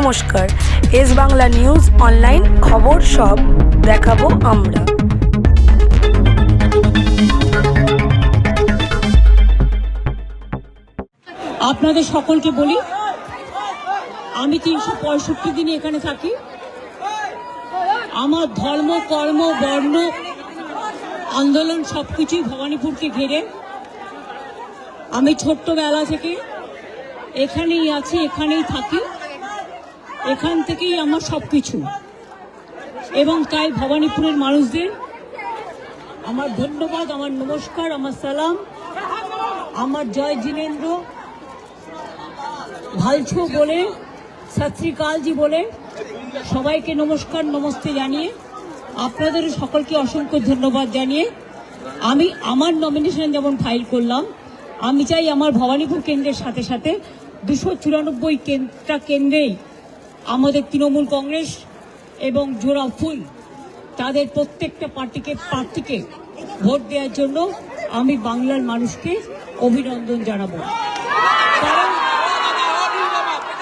নমস্কার, S Bangla news online খবর সব দেখাবো আমরা। আপনাদের সকলকে বলি, আমি 365 দিন এখানে থাকি। আমার ধর্ম, কর্ম, বর্ণ, আন্দোলন সবকিছুই ভবানীপুরকে ঘিরে। আমি ছোট্টবেলা থেকে এখানেই আছি, এখানেই থাকি, এখান থেকেই আমার সবকিছু। এবং তাই ভবানীপুরের মানুষদের আমার ধন্যবাদ, আমার নমস্কার, আমার সালাম, আমার জয় জিনেন্দ্র ভালছো বলে, সত শ্রী আকালজি বলে সবাইকে নমস্কার নমস্তে জানিয়ে, আপনাদের সকলকে অসংখ্য ধন্যবাদ জানিয়ে আমি আমার নমিনেশন যেমন ফাইল করলাম, আমি চাই আমার ভবানীপুর কেন্দ্রের সাথে সাথে 294টা কেন্দ্রেই আমাদের তৃণমূল কংগ্রেস এবং জোড়া ফুল তাদের প্রত্যেকটা প্রার্থীকে ভোট দেওয়ার জন্য আমি বাংলার মানুষকে অভিনন্দন জানাবো।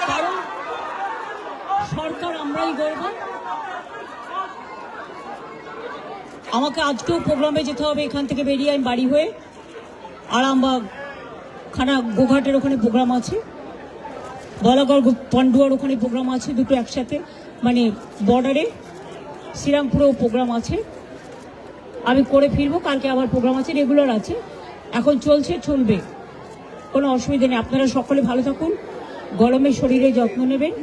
কারণ সরকার আমরাই গড়ব। আমাকে আজকেও প্রোগ্রামে যেতে হবে, এখান থেকে বেরিয়ে আমি বাড়ি হয়ে আরামবাগ গোঘাটের ওখানে প্রোগ্রাম আছে, বলাগড় পান্ডুয়ার ওখানে প্রোগ্রাম আছে, দুটো একসাথে, মানে বর্ডারে শ্রীরামপুরেও প্রোগ্রাম আছে। আমি করে ফিরবো, কালকে আবার প্রোগ্রাম আছে, রেগুলার আছে, এখন চলবে, কোনো অসুবিধা নেই। আপনারা সকলে ভালো থাকুন, গরমে শরীরে যত্ন নেবেন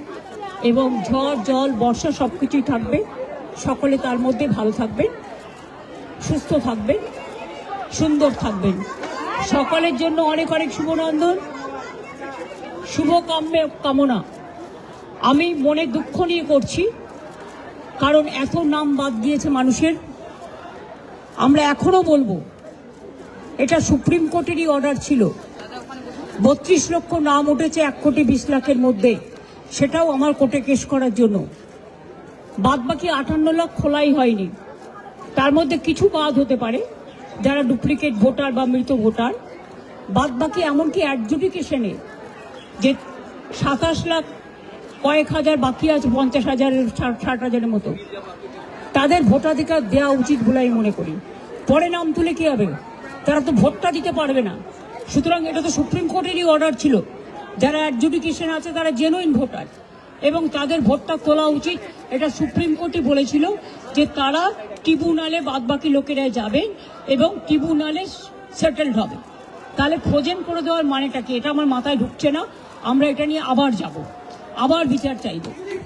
এবং ঝড় জল বর্ষা সব কিছুই থাকবে, সকলে তার মধ্যে ভালো থাকবেন, সুস্থ থাকবেন, সুন্দর থাকবেন। সকলের জন্য অনেক অনেক শুভনন্দন, শুভ কামনা। আমি মনে দুঃখ নিয়ে করছি, কারণ এত নাম বাদ দিয়েছে মানুষের। আমরা এখনো বলবো, এটা সুপ্রিম কোর্টেরই অর্ডার ছিল। 32 লক্ষ নাম উঠেছে 1,20,00,000-এর মধ্যে, সেটাও আমার কোর্টে কেস করার জন্য। বাদ বাকি 58 লাখ খোলাই হয়নি, তার মধ্যে কিছু বাদ হতে পারে যারা ডুপ্লিকেট ভোটার বা মৃত ভোটার। বাদ বাকি এমনকি অ্যাডজুডিকেশনে যে 27 লাখ কয়েক হাজার বাকি আছে, 50,000 60,000-এর মতো, তাদের ভোটাধিকার দেওয়া উচিত বলে আমি মনে করি। পরে নাম তুলে কি হবে? তারা তো ভোটটা দিতে পারবে না। সুতরাং এটা তো সুপ্রিম কোর্টেরই অর্ডার ছিল। যারা অ্যাডজুডিকেশন আছে তারা জেনুইন ভোটার এবং তাদের ভোটটা তোলা উচিত। এটা সুপ্রিম কোর্টই বলেছিল যে তারা ট্রিব্যুনালে বাদ বাকি লোকেরা যাবেন এবং ট্রিব্যুনালে সেটেলড হবে। তাহলে ফ্রোজেন করে দেওয়ার মানেটা কি? এটা আমার মাথায় ঢুকছে না। আমরা এটা নিয়ে আবার যাব, আবার বিচার চাইব।